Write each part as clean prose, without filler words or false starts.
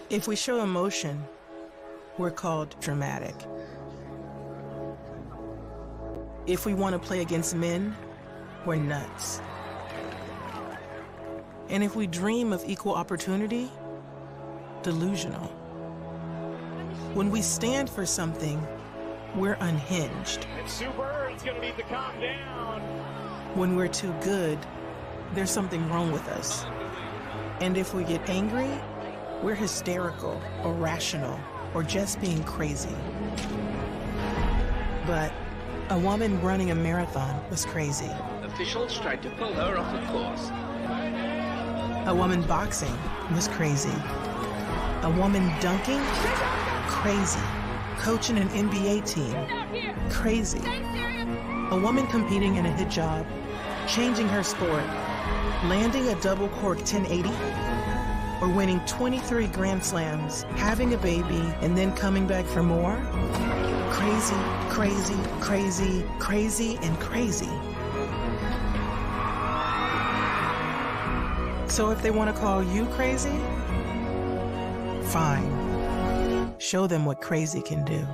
If we show emotion, we're called dramatic. If we want to play against men, we're nuts. And if we dream of equal opportunity, delusional. When we stand for something, we're unhinged. It's Sue Bird's gonna need to calm down. When we're too good, there's something wrong with us. And if we get angry, we're hysterical, irrational, or just being crazy. But a woman running a marathon was crazy. Officials tried to pull her off the course. A woman boxing was crazy. A woman dunking? Crazy. Coaching an NBA team? Crazy. A woman competing in a hijab, changing her sport, landing a double cork 1080, or winning 23 Grand Slams, having a baby, and then coming back for more? Crazy, crazy, crazy, crazy, and crazy. So if they want to call you crazy, fine. Show them what crazy can do.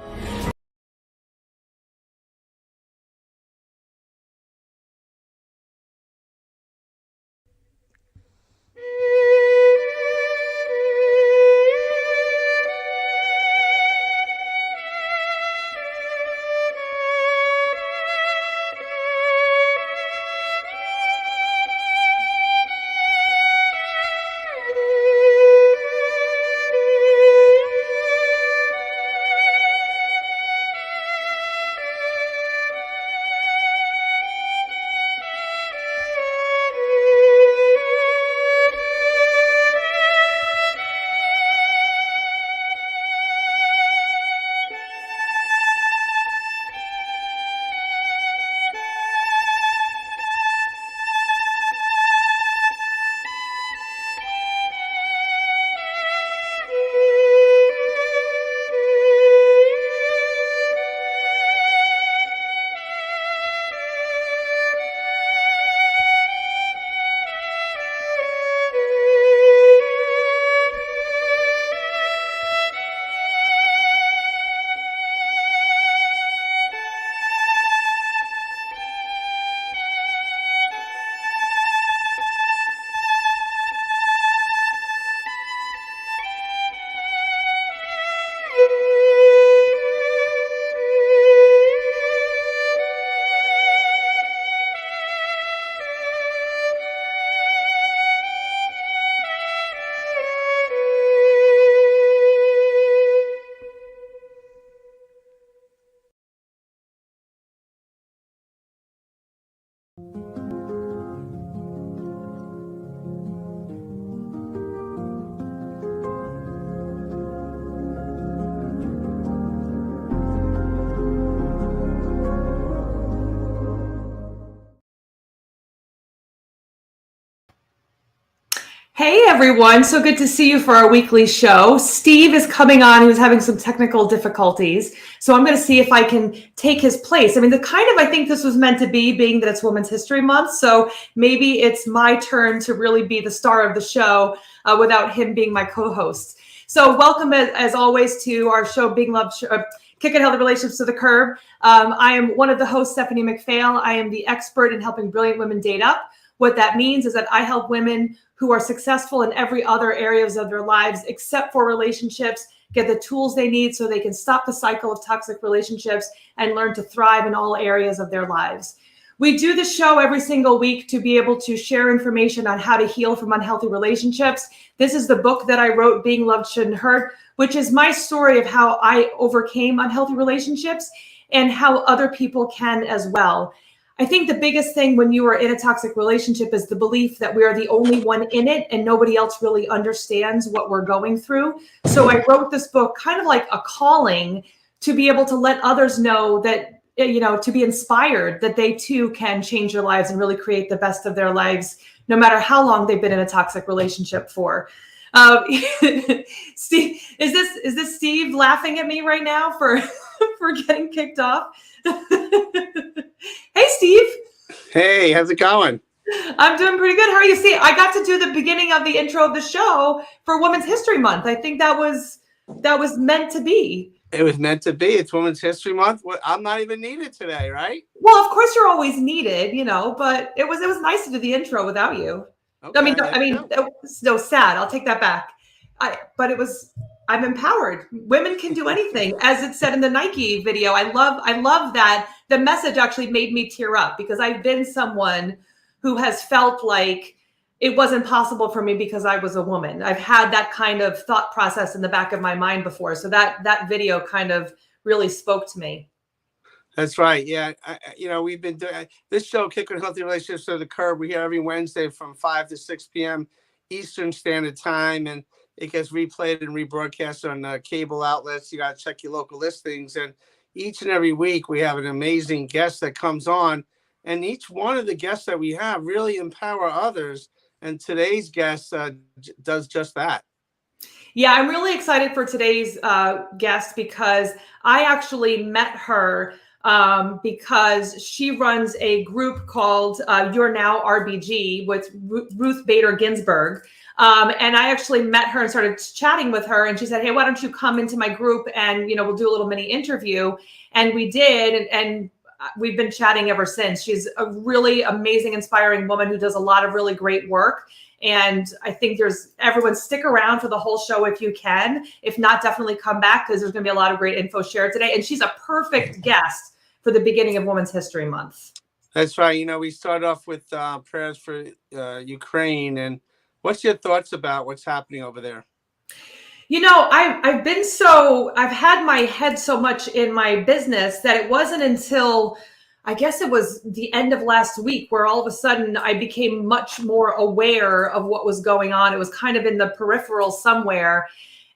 Hey everyone, so good to see you for our weekly show. Steve is coming on. He was having some technical difficulties. So I'm going to see if I can take his place. I mean, I think this was meant to be, being that it's Women's History Month. So maybe it's my turn to really be the star of the show without him being my co-host. So welcome as always to our show, Being Loved, Kicking Healthy Relationships to the Curb. I am one of the hosts, Stephanie McPhail. I am the expert in helping brilliant women date up. What that means is that I help women who are successful in every other areas of their lives except for relationships get the tools they need so they can stop the cycle of toxic relationships and learn to thrive in all areas of their lives. We do this show every single week to be able to share information on how to heal from unhealthy relationships. This is the book that I wrote, Being Loved Shouldn't Hurt, which is my story of how I overcame unhealthy relationships and how other people can as well. I think the biggest thing when you are in a toxic relationship is the belief that we are the only one in it and nobody else really understands what we're going through. So I wrote this book kind of like a calling to be able to let others know that, you know, to be inspired that they too can change their lives and really create the best of their lives, no matter how long they've been in a toxic relationship for. Steve, is this Steve laughing at me right now for getting kicked off? Hey, Steve. Hey, how's it going? I'm doing pretty good. How are you? See, I got to do the beginning of the intro of the show for Women's History Month. I think that was meant to be. It was meant to be. It's Women's History Month. I'm not even needed today, right? Well, of course you're always needed, but it was nice to do the intro without you. Okay, I mean, no, sad. I'll take that back. I'm empowered. Women can do anything, as it said in the Nike video. I love that. The message actually made me tear up because I've been someone who has felt like it wasn't possible for me because I was a woman. I've had that kind of thought process in the back of my mind before. So that video kind of really spoke to me. That's right. Yeah. We've been doing this show, Kicking Healthy Relationships to the Curb. We hear every Wednesday from 5 to 6 p.m. Eastern Standard Time. And it gets replayed and rebroadcast on cable outlets. You got to check your local listings. And each and every week we have an amazing guest that comes on. And each one of the guests that we have really empower others. And today's guest does just that. Yeah, I'm really excited for today's guest because I actually met her because she runs a group called You're Now RBG with Ruth Bader Ginsburg. And I actually met her and started chatting with her. And she said, hey, why don't you come into my group and, we'll do a little mini interview. And we did. And we've been chatting ever since. She's a really amazing, inspiring woman who does a lot of really great work. And I think everyone stick around for the whole show if you can. If not, definitely come back because there's going to be a lot of great info shared today. And she's a perfect guest for the beginning of Women's History Month. That's right. We start off with prayers for Ukraine. And what's your thoughts about what's happening over there? I've had my head so much in my business that it wasn't until I guess it was the end of last week where all of a sudden I became much more aware of what was going on. It was kind of in the peripheral somewhere.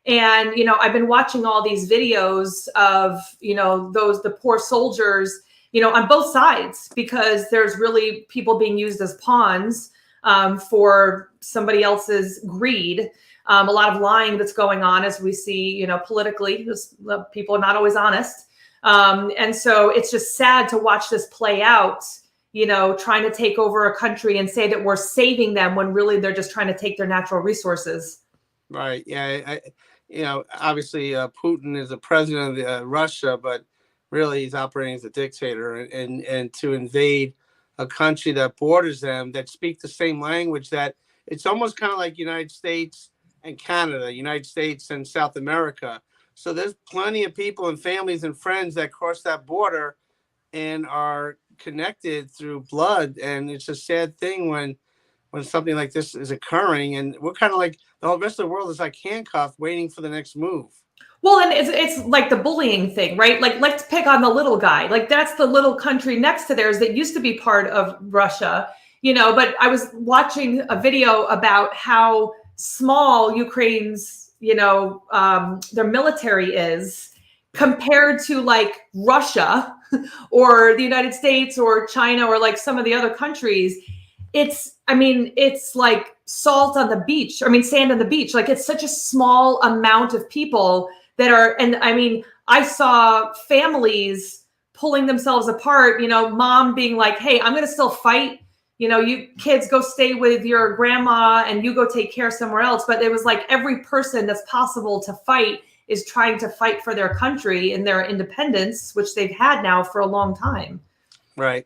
And, I've been watching all these videos of, the poor soldiers, on both sides, because there's really people being used as pawns for somebody else's greed. A lot of lying that's going on, as we see, politically, people are not always honest. And so it's just sad to watch this play out, trying to take over a country and say that we're saving them when really they're just trying to take their natural resources. Right. Yeah. Obviously Putin is the president of Russia, but really he's operating as a dictator, and to invade a country that borders them, that speak the same language, that it's almost kind of like United States and Canada, United States and South America. So there's plenty of people and families and friends that cross that border and are connected through blood. And it's a sad thing when something like this is occurring. And we're kind of like the whole rest of the world is like handcuffed, waiting for the next move. Well, and it's like the bullying thing, right? Like, let's pick on the little guy. Like, that's the little country next to theirs that used to be part of Russia, but I was watching a video about how small Ukraine's, their military is compared to like Russia or the United States or China or like some of the other countries. It's like salt on the beach. Sand on the beach. Like, it's such a small amount of people that are, and I saw families pulling themselves apart, mom being like, hey, I'm going to still fight. You kids go stay with your grandma and you go take care somewhere else. But it was like every person that's possible to fight is trying to fight for their country and their independence, which they've had now for a long time. Right.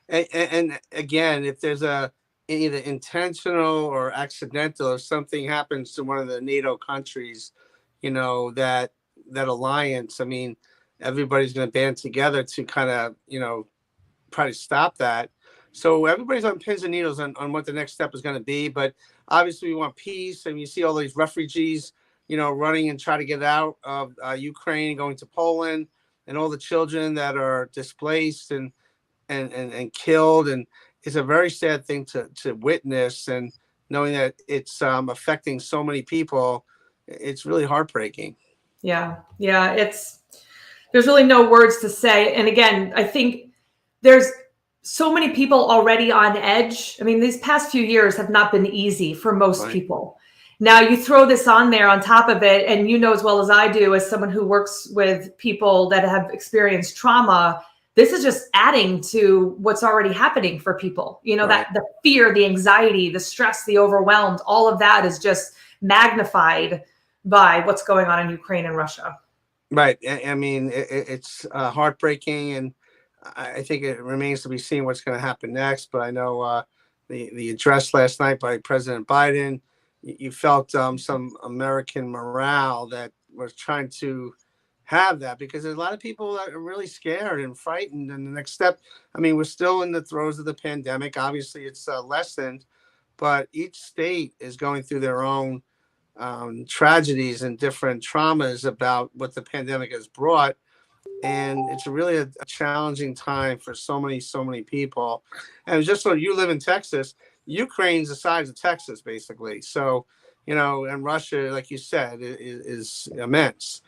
And again, if there's either intentional or accidental, if something happens to one of the NATO countries, that alliance, everybody's going to band together to kind of, try to stop that. So everybody's on pins and needles on what the next step is going to be. But obviously we want peace. And you see all these refugees, running and try to get out of Ukraine, going to Poland, and all the children that are displaced and killed. And it's a very sad thing to witness, and knowing that it's affecting so many people, it's really heartbreaking. Yeah. There's really no words to say. And again, I think there's so many people already on edge. These past few years have not been easy for most people. Now you throw this on there on top of it, and as well as I do, as someone who works with people that have experienced trauma, this is just adding to what's already happening for people. You know, Right. that the fear, the anxiety, the stress, the overwhelmed, all of that is just magnified by what's going on in Ukraine and Russia. Right. I mean, it's heartbreaking, and I think it remains to be seen what's going to happen next. But I know the address last night by President Biden, you felt some American morale that was trying to have that, because there's a lot of people that are really scared and frightened. And the next step, I mean, we're still in the throes of the pandemic. Obviously, it's lessened, but each state is going through their own tragedies and different traumas about what the pandemic has brought. And it's really a challenging time for so many people. And just so you live in Texas, Ukraine's the size of Texas, basically. So, and Russia, like you said, is immense.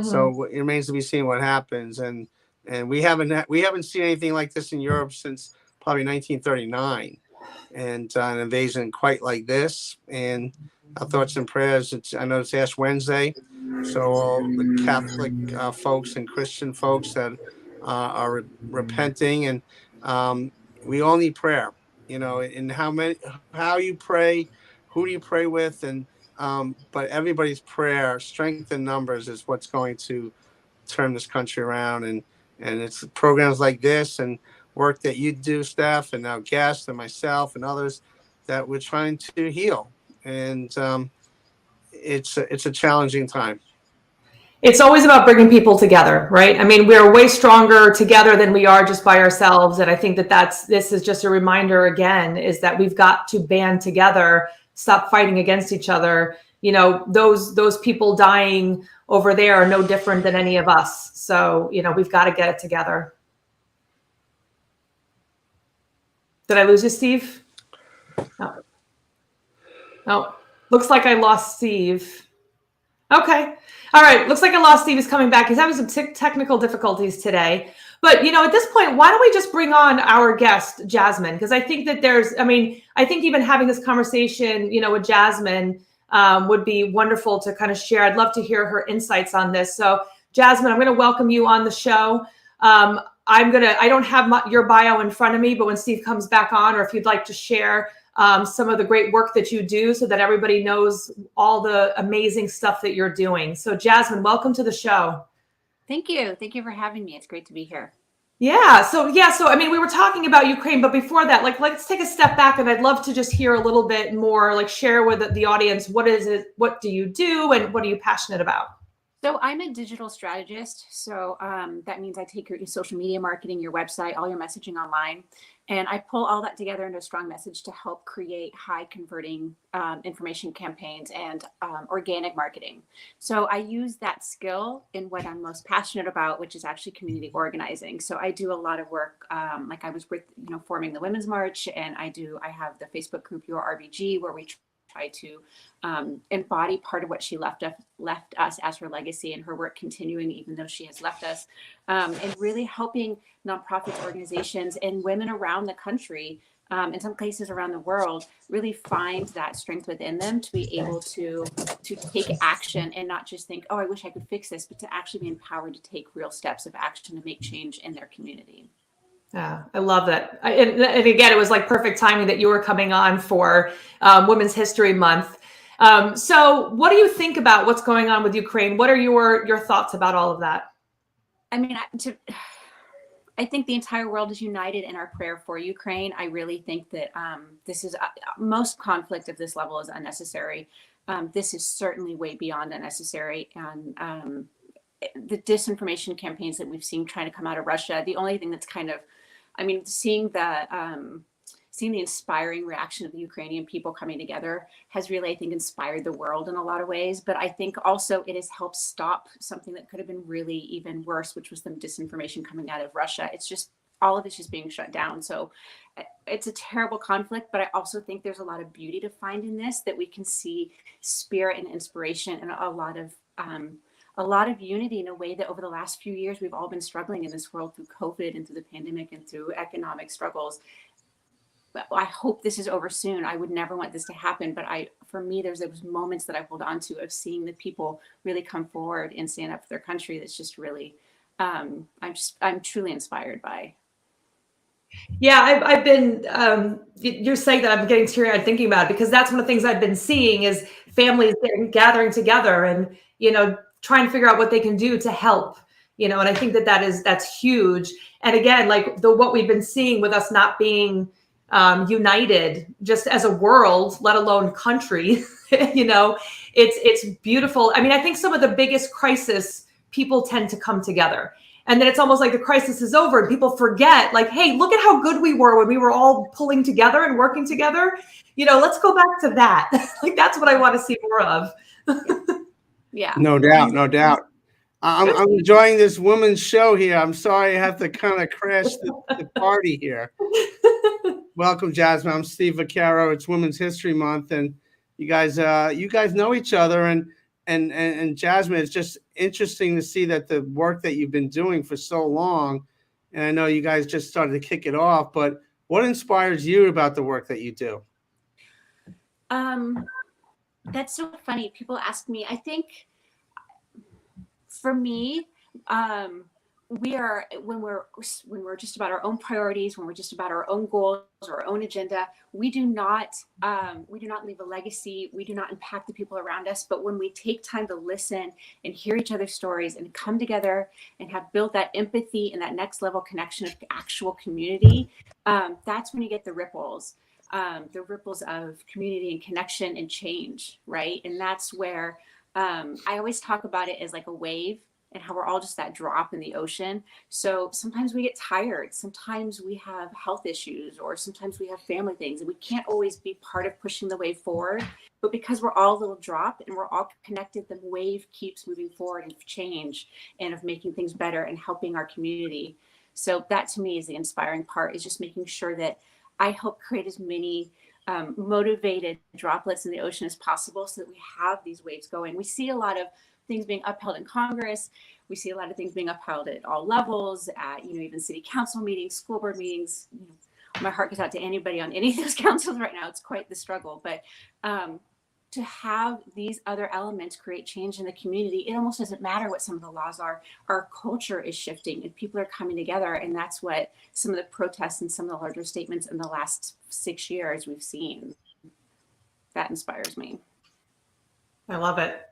So it remains to be seen what happens. And we haven't seen anything like this in Europe since probably 1939, and an invasion quite like this. And our thoughts and prayers. I know it's Ash Wednesday, so all the Catholic folks and Christian folks that are repenting, and we all need prayer. And how you pray, who do you pray with, and but everybody's prayer, strength in numbers, is what's going to turn this country around. And it's programs like this and work that you do, Steph, and now guests and myself and others, that we're trying to heal. And it's a challenging time. It's always about bringing people together, right? I mean, we're way stronger together than we are just by ourselves. And I think this is just a reminder again, is that we've got to band together, stop fighting against each other. Those people dying over there are no different than any of us. So, we've got to get it together. Did I lose you, Steve? No. Oh, looks like I lost Steve. Okay. All right. Looks like I lost Steve. Is coming back. He's having some technical difficulties today. But, at this point, why don't we just bring on our guest, Jasmine? Because I think that I think even having this conversation, with Jasmine would be wonderful to kind of share. I'd love to hear her insights on this. So, Jasmine, I'm going to welcome you on the show. I don't have your bio in front of me, but when Steve comes back on, or if you'd like to share some of the great work that you do so that everybody knows all the amazing stuff that you're doing. So Jasmine, welcome to the show. Thank you. Thank you for having me. It's great to be here. Yeah. So I mean, we were talking about Ukraine, but before that, let's take a step back, and I'd love to just hear a little bit more, share with the audience, what is it, what do you do, and what are you passionate about? So I'm a digital strategist. So that means I take your social media marketing, your website, all your messaging online, and I pull all that together into a strong message to help create high converting information campaigns and organic marketing. So I use that skill in what I'm most passionate about, which is actually community organizing. So I do a lot of work, like I was with, forming the Women's March, and I have the Facebook group, Your RBG, where we try to embody part of what she left us as her legacy, and her work continuing even though she has left us, and really helping nonprofits, organizations, and women around the country, in some places around the world, really find that strength within them to be able to take action and not just think, oh, I wish I could fix this, but to actually be empowered to take real steps of action to make change in their community. Yeah, I love that. And again, it was like perfect timing that you were coming on for Women's History Month. So what do you think about what's going on with Ukraine? What are your thoughts about all of that? I mean, I think the entire world is united in our prayer for Ukraine. I really think that this is most conflict of this level is unnecessary. This is certainly way beyond unnecessary. And the disinformation campaigns that we've seen trying to come out of Russia, the only thing that's kind of, seeing the inspiring reaction of the Ukrainian people coming together has really, I think, inspired the world in a lot of ways. But I think also it has helped stop something that could have been really even worse, which was the disinformation coming out of Russia. It's just, all of it's just being shut down. So it's a terrible conflict, but I also think there's a lot of beauty to find in this, that we can see spirit and inspiration and a lot of unity in a way that over the last few years, we've all been struggling in this world through COVID and through the pandemic and through economic struggles. But I hope this is over soon. I would never want this to happen. But for me, there's those moments that I hold on to of seeing the people really come forward and stand up for their country. That's just really I'm truly inspired by. Yeah, I've been, you're saying that I'm getting teary-eyed thinking about it, because that's one of the things I've been seeing is families gathering together and, trying to figure out what they can do to help, and I think that's huge. And again, like what we've been seeing with us not being united just as a world, let alone country, it's beautiful. I mean, I think some of the biggest crisis, people tend to come together. And then it's almost like the crisis is over and people forget, like, hey, look at how good we were when we were all pulling together and working together. Let's go back to that. Like, that's what I want to see more of. Yeah. No doubt. No doubt. I'm enjoying this woman's show here. I'm sorry I have to kind of crash the party here. Welcome, Jasmine. I'm Steve Vaccaro. It's Women's History Month, and you guys know each other, and Jasmine, it's just interesting to see that the work that you've been doing for so long, and I know you guys just started to kick it off, but what inspires you about the work that you do? That's so funny. People ask me, I think for me, we are, when we're just about our own priorities, when we're just about our own goals or our own agenda, we do not leave a legacy. We do not impact the people around us. But when we take time to listen and hear each other's stories and come together and have built that empathy and that next level connection of actual community, that's when you get the ripples of community and connection and change, right? And that's where I always talk about it as like a wave, and how we're all just that drop in the ocean. So sometimes we get tired. Sometimes we have health issues, or sometimes we have family things, and we can't always be part of pushing the wave forward. But because we're all a little drop and we're all connected, the wave keeps moving forward of change and of making things better and helping our community. So that to me is the inspiring part, is just making sure that I help create as many motivated droplets in the ocean as possible, so that we have these waves going. We see a lot of things being upheld in Congress. We see a lot of things being upheld at all levels, at even city council meetings, school board meetings. My heart goes out to anybody on any of those councils right now. It's quite the struggle. But to have these other elements create change in the community, it almost doesn't matter what some of the laws are. Our culture is shifting and people are coming together. And that's what some of the protests and some of the larger statements in the last 6 years we've seen. That inspires me. I love it.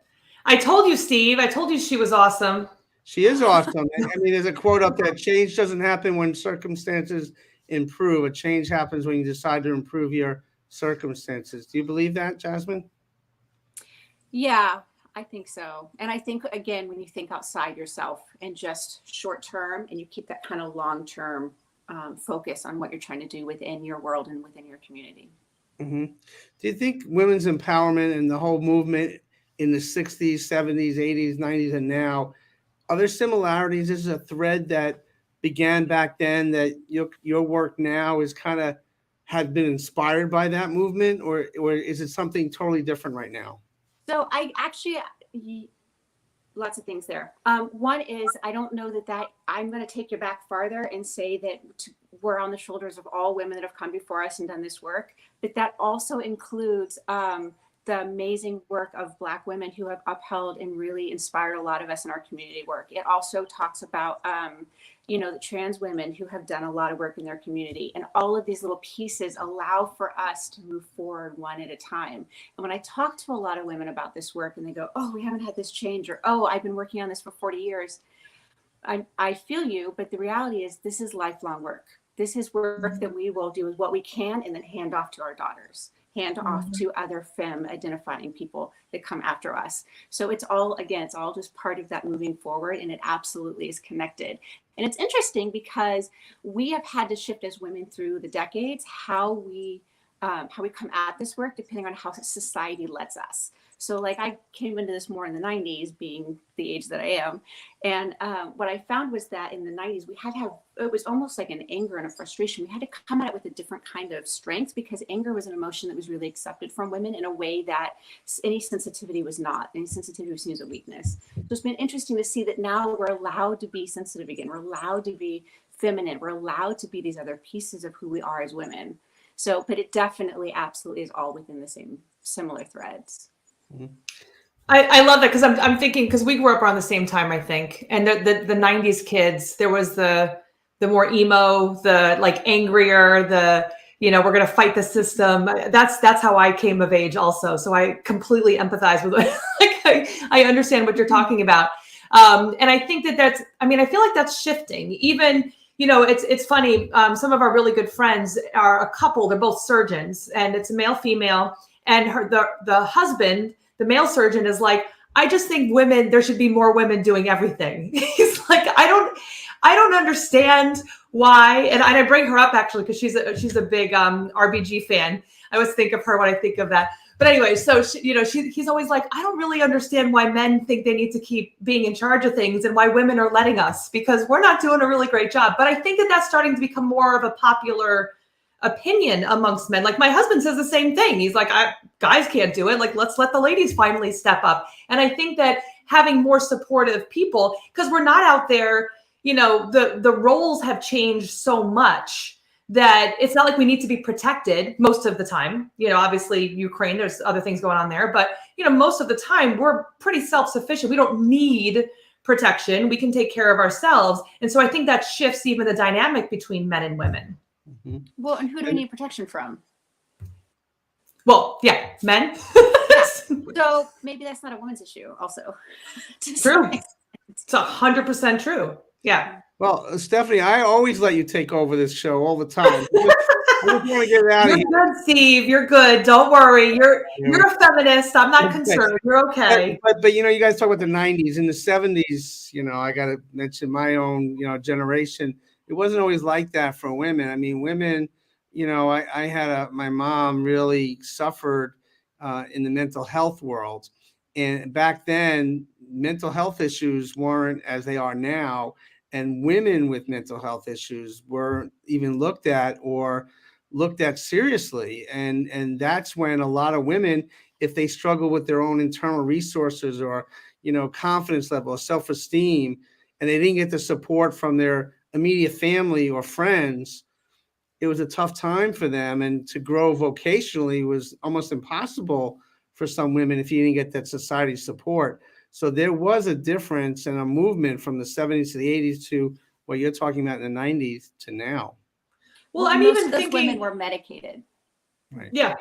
I told you, Steve. I told you she was awesome. She is awesome. I mean, there's a quote up there: change doesn't happen when circumstances improve. A change happens when you decide to improve your circumstances. Do you believe that, Jasmine? Yeah, I think so. And I think, again, when you think outside yourself and just short term, and you keep that kind of long term focus on what you're trying to do within your world and within your community. Mm-hmm. Do you think women's empowerment and the whole movement in the 60s, 70s, 80s, 90s, and now, are there similarities? This is a thread that began back then, that your work now is kind of has been inspired by that movement, or is it something totally different right now? So I actually, lots of things there. One is, I don't know that I'm going to take you back farther and say that we're on the shoulders of all women that have come before us and done this work, but that also includes the amazing work of Black women who have upheld and really inspired a lot of us in our community work. It also talks about, the trans women who have done a lot of work in their community. And all of these little pieces allow for us to move forward one at a time. And when I talk to a lot of women about this work and they go, oh, we haven't had this change, or, oh, I've been working on this for 40 years. I feel you, but the reality is this is lifelong work. This is work that we will do with what we can and then hand off to our daughters. Hand off to other femme identifying people that come after us. So it's all just part of that moving forward, and it absolutely is connected. And it's interesting because we have had to shift as women through the decades how we come at this work depending on how society lets us. So like I came into this more in the 90s, being the age that I am. And what I found was that in the 90s, we had to have, it was almost like an anger and a frustration. We had to come at it with a different kind of strength, because anger was an emotion that was really accepted from women in a way that any sensitivity was not. Any sensitivity was seen as a weakness. So it's been interesting to see that now we're allowed to be sensitive again. We're allowed to be feminine. We're allowed to be these other pieces of who we are as women. So, but it definitely, absolutely is all within the same similar threads. Mm-hmm. I love that because I'm thinking because we grew up around the same time, I think, and the 90s kids, there was the more emo, the like angrier, the we're gonna fight the system. That's how I came of age also. So I completely empathize with it. Like I understand what you're talking about. And I think I feel like that's shifting. Even it's funny. Some of our really good friends are a couple. They're both surgeons, and it's a male female, and the husband, the male surgeon, is like, I just think there should be more women doing everything. He's like, I don't understand why. And I bring her up actually because she's a big RBG fan. I always think of her when I think of that. But anyway, so he's always like, I don't really understand why men think they need to keep being in charge of things and why women are letting us, because we're not doing a really great job. But I think that's starting to become more of a popular opinion amongst men. Like my husband says the same thing. He's like, guys can't do it. Like, let's let the ladies finally step up. And I think that having more supportive people, because we're not out there, the roles have changed so much that it's not like we need to be protected most of the time. Obviously Ukraine, there's other things going on there, but most of the time we're pretty self-sufficient. We don't need protection. We can take care of ourselves. And so I think that shifts even the dynamic between men and women. Mm-hmm. Well, and who do we need protection from? Well, yeah, men. So maybe that's not a woman's issue also. True. It's 100% true. Yeah. Well, Stephanie, I always let you take over this show all the time. I just want to get out of here. You're good, Steve. You're good. Don't worry. You're a feminist. I'm not concerned. You're okay. But you guys talk about the 90s. In the 70s, I got to mention my own, generation. It wasn't always like that for women. I mean, women, I had my mom really suffered in the mental health world. And back then, mental health issues weren't as they are now. And women with mental health issues weren't even looked at seriously. And that's when a lot of women, if they struggle with their own internal resources or, confidence level, self-esteem, and they didn't get the support from their immediate family or friends, it was a tough time for them. And to grow vocationally was almost impossible for some women if you didn't get that society support. So there was a difference and a movement from the 70s to the 80s to what you're talking about in the 90s to now. Well, I'm even thinking women were medicated. Right. Yeah.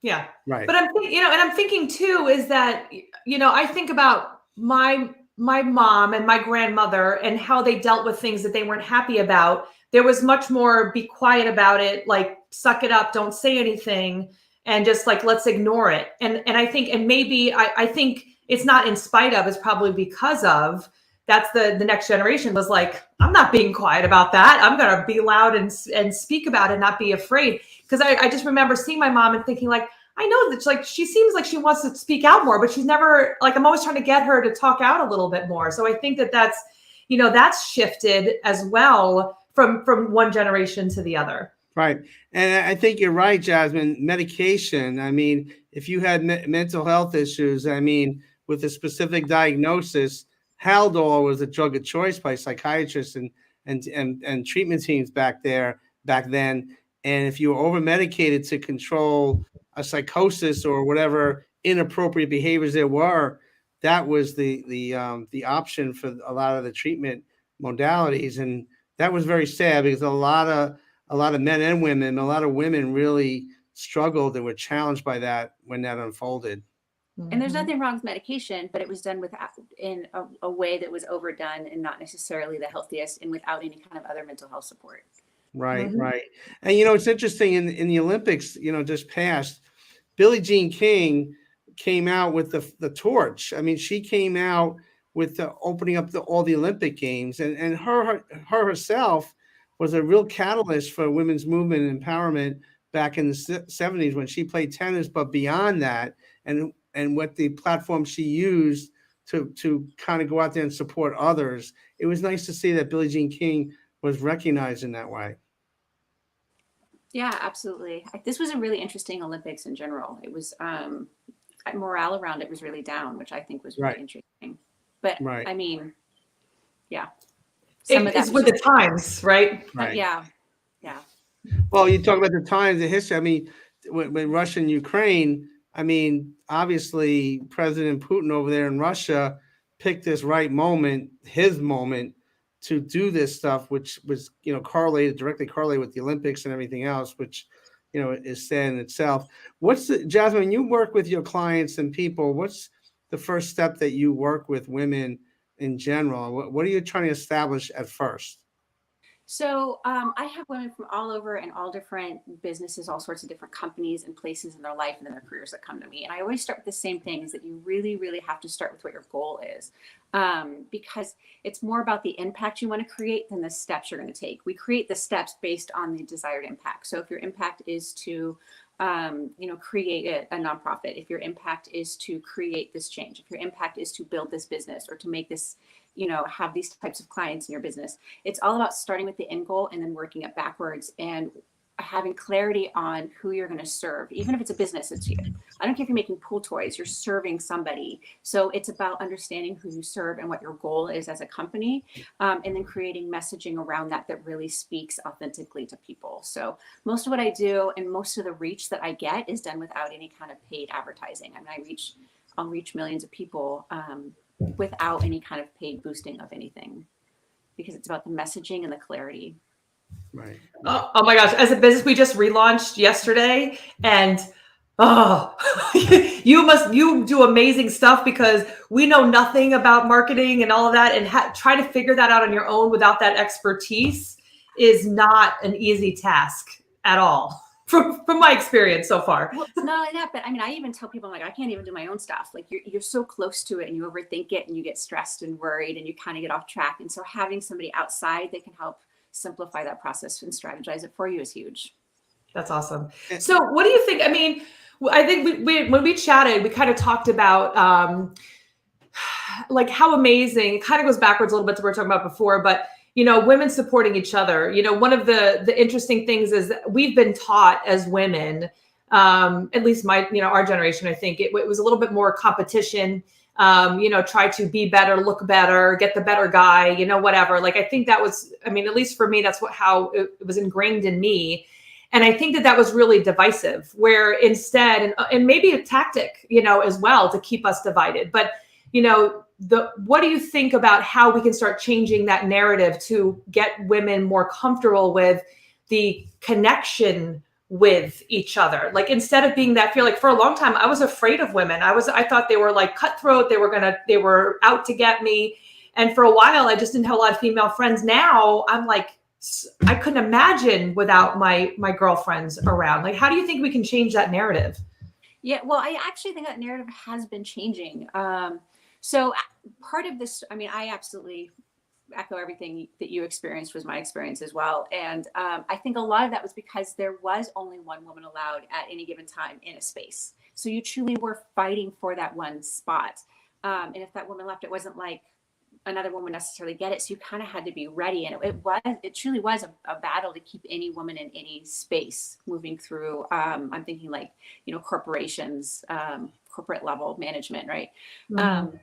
Yeah. Right. But I'm thinking, and I'm thinking too, is that, I think about my mom and my grandmother and how they dealt with things that they weren't happy about. There was much more be quiet about it, like suck it up, don't say anything, and just like, let's ignore it. And I think, and maybe I think it's not in spite of, it's probably because of, that's the next generation was like, I'm not being quiet about that. I'm going to be loud and speak about it, not be afraid. Because I just remember seeing my mom and thinking like, I know that like she seems like she wants to speak out more, but she's never like, I'm always trying to get her to talk out a little bit more. So I think that's shifted as well from one generation to the other. Right. And I think you're right, Jasmine. Medication. I mean, if you had mental health issues, I mean, with a specific diagnosis, Haldol was a drug of choice by psychiatrists and treatment teams back then. And if you were over medicated to control a psychosis or whatever inappropriate behaviors there were, that was the option for a lot of the treatment modalities. And that was very sad because a lot of men and women, a lot of women really struggled and were challenged by that when that unfolded. And there's nothing wrong with medication, but it was done in a way that was overdone and not necessarily the healthiest and without any kind of other mental health support. Right, right. And, it's interesting in the Olympics, just passed, Billie Jean King came out with the torch. I mean, she came out with the opening up all the Olympic Games, and her herself was a real catalyst for women's movement and empowerment back in the 70s when she played tennis. But beyond that, and what the platform she used to kind of go out there and support others, it was nice to see that Billie Jean King was recognized in that way. Yeah, absolutely. This was a really interesting Olympics in general. It was morale around it was really down, which I think was really interesting. But I mean, yeah. It's with the times, right? Yeah. Well, you talk about the times, the history. I mean, when Russia and Ukraine, I mean, obviously, President Putin over there in Russia picked this right moment, his moment, to do this stuff, which was, directly correlated with the Olympics and everything else, which, is sad in itself. Jasmine, you work with your clients and people. What's the first step that you work with women in general? What are you trying to establish at first? So I have women from all over and all different businesses, all sorts of different companies and places in their life and in their careers that come to me. And I always start with the same thing, is that you really, really have to start with what your goal is, because it's more about the impact you want to create than the steps you're going to take. We create the steps based on the desired impact. So if your impact is to create a nonprofit, if your impact is to create this change, if your impact is to build this business or to make this, have these types of clients in your business, it's all about starting with the end goal and then working it backwards and having clarity on who you're going to serve. Even if it's a business, it's you. I don't care if you're making pool toys, you're serving somebody. So it's about understanding who you serve and what your goal is as a company, and then creating messaging around that really speaks authentically to people. So most of what I do and most of the reach that I get is done without any kind of paid advertising. I mean, I'll reach millions of people without any kind of paid boosting of anything, because it's about the messaging and the clarity. Right. Oh my gosh. As a business, we just relaunched yesterday, and you do amazing stuff, because we know nothing about marketing and all of that, and try to figure that out on your own without that expertise is not an easy task at all. From my experience so far. Well, not only that, but I mean, I even tell people, I'm like, I can't even do my own stuff. Like you're so close to it and you overthink it and you get stressed and worried and you kind of get off track. And so having somebody outside that can help simplify that process and strategize it for you is huge. That's awesome. So what do you think? I mean, I think we when we chatted, we kind of talked about like how amazing, it kind of goes backwards a little bit to what we were talking about before, but women supporting each other. One of the interesting things is that we've been taught as women, at least our generation, I think it was a little bit more competition, try to be better, look better, get the better guy, whatever. Like, I think that was, at least for me, that's how it was ingrained in me. And I think that was really divisive, where instead, and maybe a tactic, as well, to keep us divided. But, what do you think about how we can start changing that narrative to get women more comfortable with the connection with each other? Like, instead of being that fear, like for a long time, I was afraid of women. I thought they were like cutthroat. They were out to get me. And for a while, I just didn't have a lot of female friends. Now I'm like, I couldn't imagine without my girlfriends around. Like, how do you think we can change that narrative? Yeah, well, I actually think that narrative has been changing. So part of this, I absolutely echo everything that you experienced was my experience as well. And I think a lot of that was because there was only one woman allowed at any given time in a space. So you truly were fighting for that one spot. And if that woman left, it wasn't like another woman necessarily get it. So you kind of had to be ready. And it truly was a battle to keep any woman in any space moving through. I'm thinking like, corporations, corporate level management, right? Mm-hmm.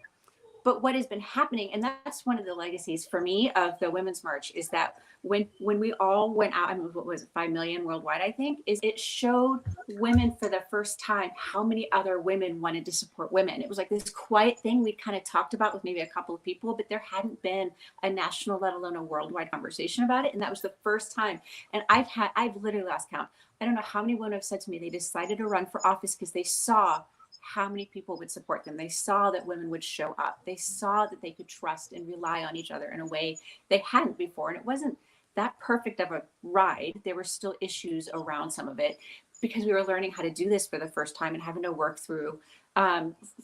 But what has been happening, and that's one of the legacies for me of the Women's March, is that when we all went out, what was it, 5 million worldwide, I think, is it showed women for the first time how many other women wanted to support women. It was like this quiet thing we kind of talked about with maybe a couple of people, but there hadn't been a national, let alone a worldwide conversation about it. And that was the first time. And I've literally lost count. I don't know how many women have said to me they decided to run for office because they saw how many people would support them. They saw that women would show up. They saw that they could trust and rely on each other in a way they hadn't before. And it wasn't that perfect of a ride. There were still issues around some of it because we were learning how to do this for the first time and having to work through,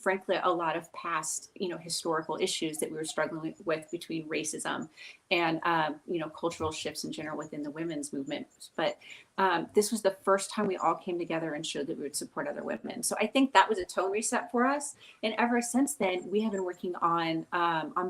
frankly, a lot of past, historical issues that we were struggling with between racism and, cultural shifts in general within the women's movement. But this was the first time we all came together and showed that we would support other women. So I think that was a tone reset for us. And ever since then, we have been working on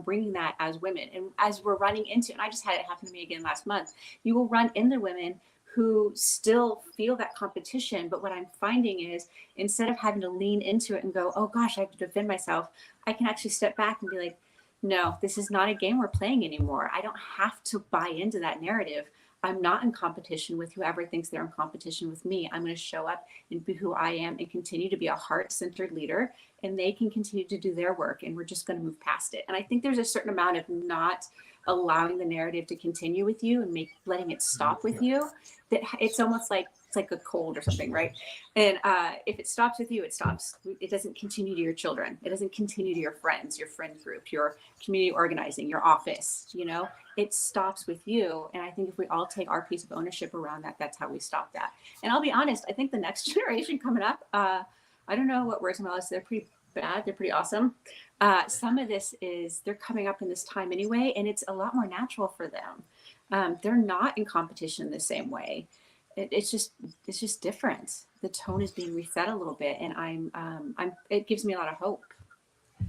bringing that as women. And as we're running into, and I just had it happen to me again last month, you will run into women who still feel that competition. But what I'm finding is instead of having to lean into it and go, oh gosh, I have to defend myself, I can actually step back and be like, no, this is not a game we're playing anymore. I don't have to buy into that narrative. I'm not in competition with whoever thinks they're in competition with me. I'm going to show up and be who I am and continue to be a heart-centered leader, and they can continue to do their work, and we're just going to move past it. And I think there's a certain amount of not allowing the narrative to continue with you and letting it stop with you, that it's almost like it's like a cold or something, right? And if it stops with you, it stops. It doesn't continue to your children. It doesn't continue to your friends, your friend group, your community organizing, your office, you know, it stops with you. And I think if we all take our piece of ownership around that, that's how we stop that. And I'll be honest, I think the next generation coming up, I don't know what words on my list. They're pretty bad. They're pretty awesome. Some of this is they're coming up in this time anyway, and it's a lot more natural for them. They're not in competition the same way. It's just different. The tone is being reset a little bit, and it gives me a lot of hope.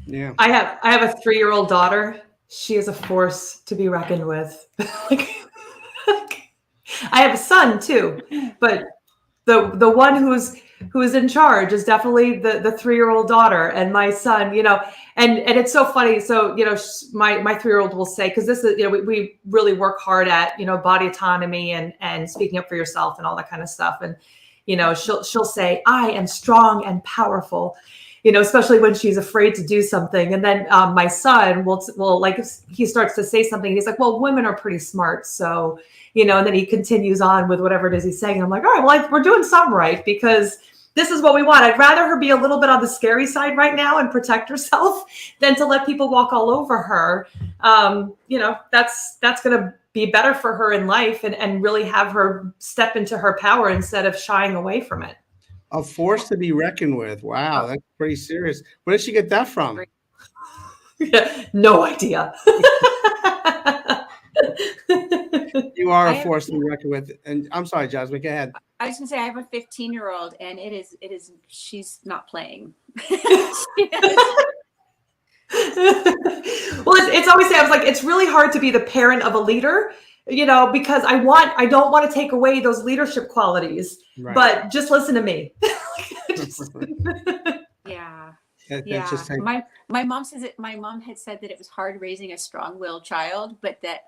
Yeah. I have a 3-year-old daughter. She is a force to be reckoned with. I have a son too, but the one who's in charge is definitely the 3-year-old daughter, and my son, you know, and it's so funny. So, you know, my 3-year-old will say, because this is, you know, we really work hard at, you know, body autonomy and speaking up for yourself and all that kind of stuff. And, you know, she'll say, I am strong and powerful, you know, especially when she's afraid to do something. And then my son will like, he starts to say something, and he's like, well, women are pretty smart. So, you know, and then he continues on with whatever it is he's saying. And I'm like, all right, well, we're doing something right, because this is what we want. I'd rather her be a little bit on the scary side right now and protect herself than to let people walk all over her. You know, that's going to be better for her in life, and really have her step into her power instead of shying away from it. A force to be reckoned with. Wow, that's pretty serious. Where did she get that from? No idea. You are a force to be reckoned with. And I'm sorry, Jasmine, go ahead. I was gonna say I have a 15-year-old, and it is she's not playing. Well, it's always, I was like, it's really hard to be the parent of a leader, you know, because I don't want to take away those leadership qualities, right, but just listen to me. Yeah. Yeah. Just my mom says it. My mom had said that it was hard raising a strong-willed child, but that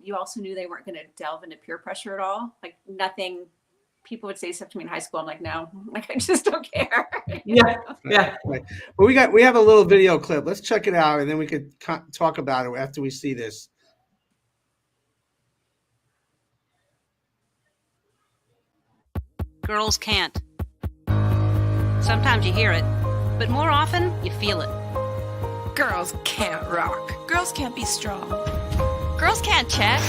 you also knew they weren't going to delve into peer pressure at all. Like nothing. People would say stuff to me in high school. I'm like, no, like I just don't care. Yeah. Right. Well, we have a little video clip. Let's check it out, and then we could talk about it after we see this. Girls can't. Sometimes you hear it, but more often you feel it. Girls can't rock. Girls can't be strong. Girls can't chat.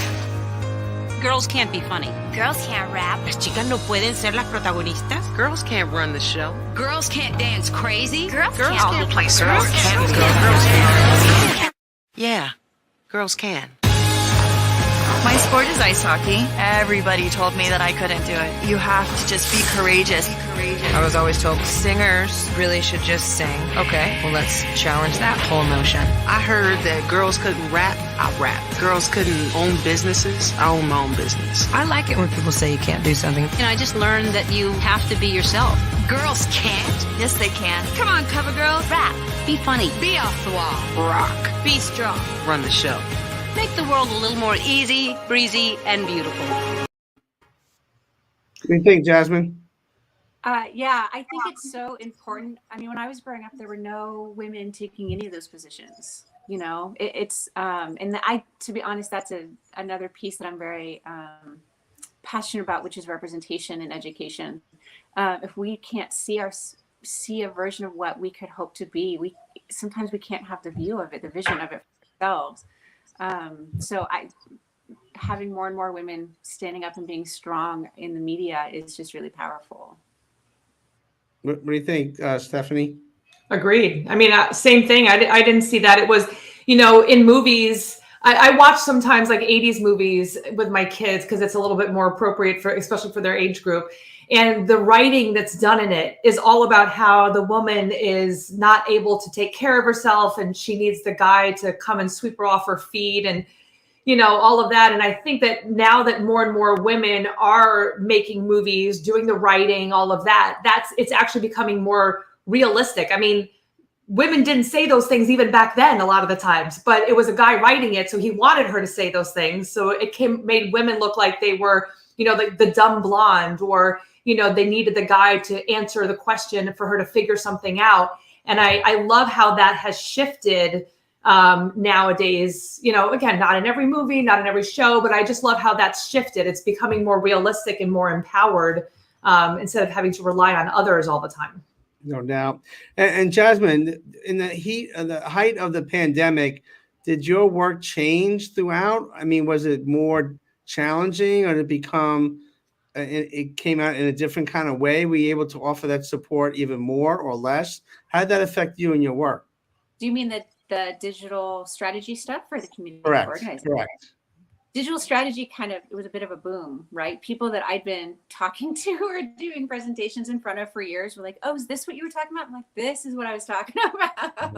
Girls can't be funny. Girls can't rap. Las chicas no pueden ser las protagonistas. Girls can't run the show. Girls can't dance crazy. Girls can't play sports. Girls can't. Yeah, girls can. My sport is ice hockey. Everybody told me that I couldn't do it. You have to just be courageous. I was always told singers really should just sing. Okay, well, let's challenge that whole notion. I heard that girls couldn't rap. I rap. Girls couldn't own businesses. I own my own business. I like it when people say you can't do something. You know, I just learned that you have to be yourself. Girls can't. Yes, they can. Come on, cover girl. Rap. Be funny. Be off the wall. Rock. Be strong. Run the show. Make the world a little more easy, breezy, and beautiful. What do you think, Jasmine? Yeah, I think it's so important. I mean, when I was growing up, there were no women taking any of those positions. You know, to be honest, that's another piece that I'm very passionate about, which is representation in education. If we can't see a version of what we could hope to be, sometimes we can't have the view of it, the vision of it for ourselves. So having more and more women standing up and being strong in the media is just really powerful. What do you think, Stephanie? Agreed. I mean, same thing. I didn't see that. It was, you know, in movies, I watch sometimes like 80s movies with my kids because it's a little bit more appropriate especially for their age group. And the writing that's done in it is all about how the woman is not able to take care of herself and she needs the guy to come and sweep her off her feet and, you know, all of that. And I think that now that more and more women are making movies, doing the writing, all of that, it's actually becoming more realistic. I mean, women didn't say those things even back then a lot of the times, but it was a guy writing it. So he wanted her to say those things. So it made women look like they were, like the dumb blonde, or, they needed the guy to answer the question for her to figure something out. And I love how that has shifted nowadays, again, not in every movie, not in every show, but I just love how that's shifted. It's becoming more realistic and more empowered instead of having to rely on others all the time. No doubt. And Jasmine, in the height of the pandemic, did your work change throughout? I mean, was it more challenging, or did it become, it came out in a different kind of way? Were you able to offer that support even more or less? How did that affect you and your work? Do you mean the digital strategy stuff for the community organizing? Correct. Digital strategy it was a bit of a boom, right? People that I'd been talking to or doing presentations in front of for years were like, oh, is this what you were talking about? I'm like, this is what I was talking about.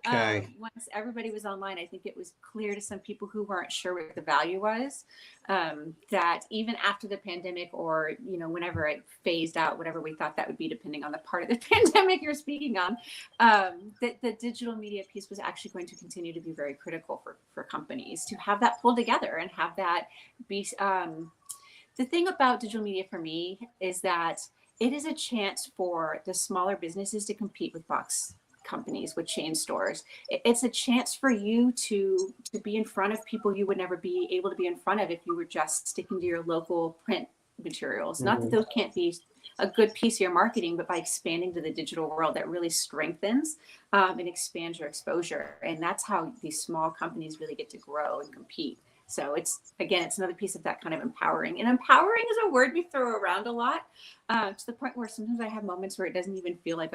Okay. Once everybody was online, I think it was clear to some people who weren't sure what the value was, that even after the pandemic, or, whenever it phased out, whatever we thought that would be, depending on the part of the pandemic you're speaking on, that the digital media piece was actually going to continue to be very critical for companies to have that pulled together and have that be. The thing about digital media for me is that it is a chance for the smaller businesses to compete with box companies, with chain stores. It's a chance for you to be in front of people you would never be able to be in front of if you were just sticking to your local print materials. Not that those can't be a good piece of your marketing, but by expanding to the digital world, that really strengthens and expands your exposure. And that's how these small companies really get to grow and compete. So it's another piece of that kind of empowering. And empowering is a word we throw around a lot, to the point where sometimes I have moments where it doesn't even feel like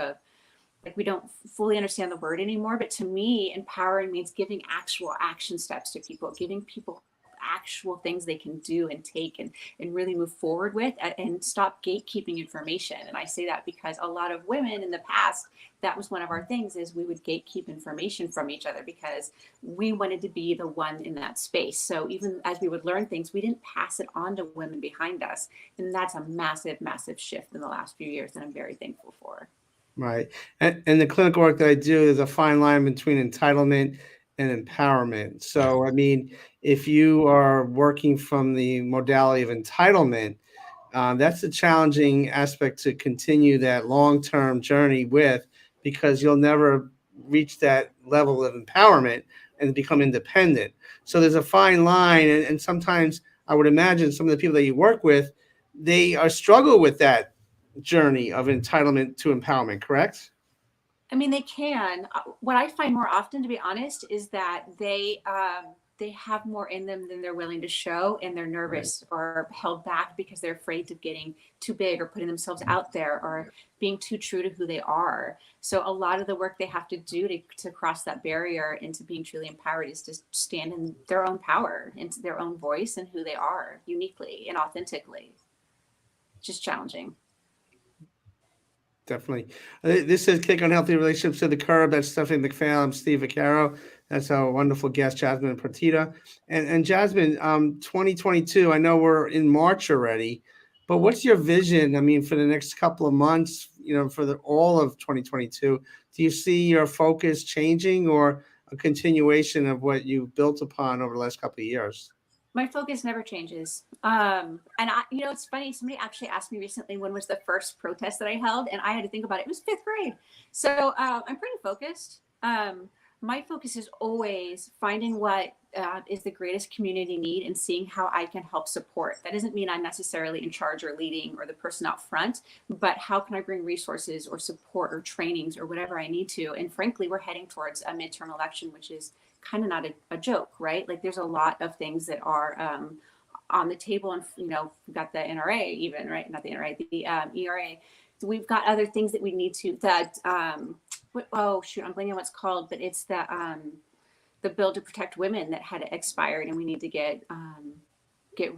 we don't fully understand the word anymore. But to me, empowering means giving actual action steps to people, giving people actual things they can do and take and really move forward with, and stop gatekeeping information. And I say that because a lot of women in the past, that was one of our things, is we would gatekeep information from each other because we wanted to be the one in that space. So even as we would learn things, we didn't pass it on to women behind us. And that's a massive, massive shift in the last few years that I'm very thankful for. Right. And the clinical work that I do, there's a fine line between entitlement and empowerment. So, I mean, if you are working from the modality of entitlement, that's a challenging aspect to continue that long-term journey with, because you'll never reach that level of empowerment and become independent. So there's a fine line. And sometimes I would imagine some of the people that you work with, they struggle with that journey of entitlement to empowerment, correct? I mean, they can. What I find more often, to be honest, is that they have more in them than they're willing to show, and they're nervous or held back because they're afraid of getting too big or putting themselves out there or being too true to who they are. So a lot of the work they have to do to cross that barrier into being truly empowered is to stand in their own power, into their own voice and who they are uniquely and authentically. Just challenging. Definitely. This is Kick on Healthy Relationships to the Curb. That's Stephanie McPhail. I'm Steve Vaccaro. That's our wonderful guest, Jasmine Partita. And Jasmine, 2022, I know we're in March already, but what's your vision? I mean, for the next couple of months, for all of 2022, do you see your focus changing or a continuation of what you've built upon over the last couple of years? My focus never changes. And it's funny. Somebody actually asked me recently, when was the first protest that I held? And I had to think about it. It was 5th grade. So I'm pretty focused. My focus is always finding what is the greatest community need and seeing how I can help support. That doesn't mean I'm necessarily in charge or leading or the person out front, but how can I bring resources or support or trainings or whatever I need to? And frankly, we're heading towards a midterm election, which is kind of not a joke, right? Like, there's a lot of things that are on the table, and we've got the NRA even, right? Not the NRA, the ERA. So we've got other things that we need to, I'm blanking on what's called, but it's the bill to protect women that had expired, and we need to get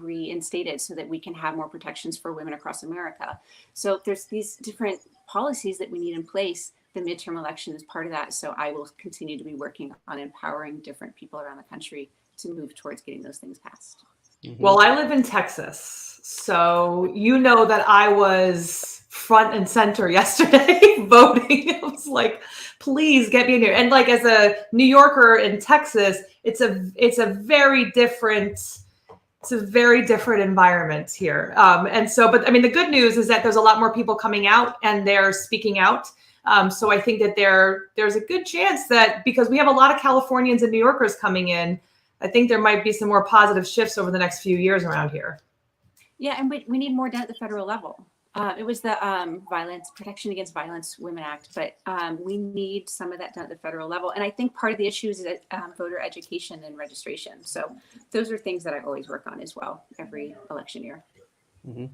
reinstated so that we can have more protections for women across America. So there's these different policies that we need in place. The midterm election is part of that. So I will continue to be working on empowering different people around the country to move towards getting those things passed. Well, I live in Texas, so that I was front and center yesterday voting. It was like, please get me in here. And like as a New Yorker in Texas, it's a very different environment here. And so, but I mean, the good news is that there's a lot more people coming out and they're speaking out. So I think that there's a good chance that because we have a lot of Californians and New Yorkers coming in, I think there might be some more positive shifts over the next few years around here. Yeah, and we need more done at the federal level. It was the Protection Against Violence Women Act, but we need some of that done at the federal level. And I think part of the issue is voter education and registration. So those are things that I always work on as well every election year. Mm-hmm.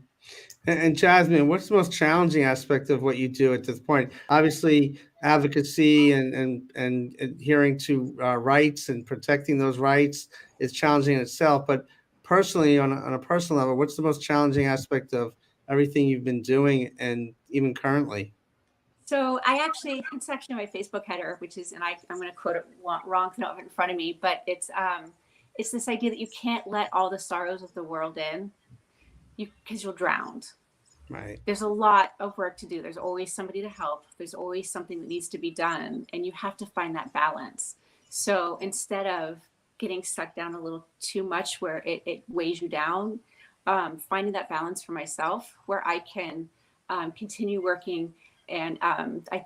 And Jasmine, what's the most challenging aspect of what you do at this point? Obviously, advocacy and adhering to rights and protecting those rights is challenging in itself. But personally, on a personal level, what's the most challenging aspect of everything you've been doing and even currently? So it's actually my Facebook header, which is, and I'm going to quote it wrong because I don't have it in front of me, but it's this idea that you can't let all the sorrows of the world in. Because you'll drown. Right. There's a lot of work to do. There's always somebody to help. There's always something that needs to be done. And you have to find that balance. So instead of getting sucked down a little too much where it weighs you down, finding that balance for myself where I can continue working. And